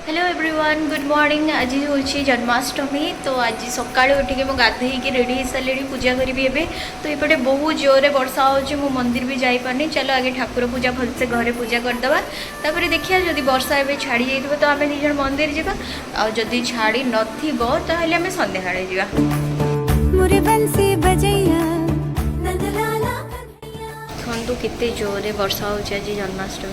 Hello everyone good morning. आज हूँ जन्माष्टमी। तो आज सका उठिक गाधे रेडी हो सारे पूजा करी एवं। तो ये बहुत जोरे वर्षा हो मंदिर भी जापारे। चलो आगे ठाकुर पूजा भलसे घरे पूजा करदे तापर देखिए जदि वर्षा एवं छाड़ी जाइए तो आम निज मंदिर जा आदि छाड़ी नामें संध्या जा। देखु केते जोरे वर्षा हो जन्माष्टमी।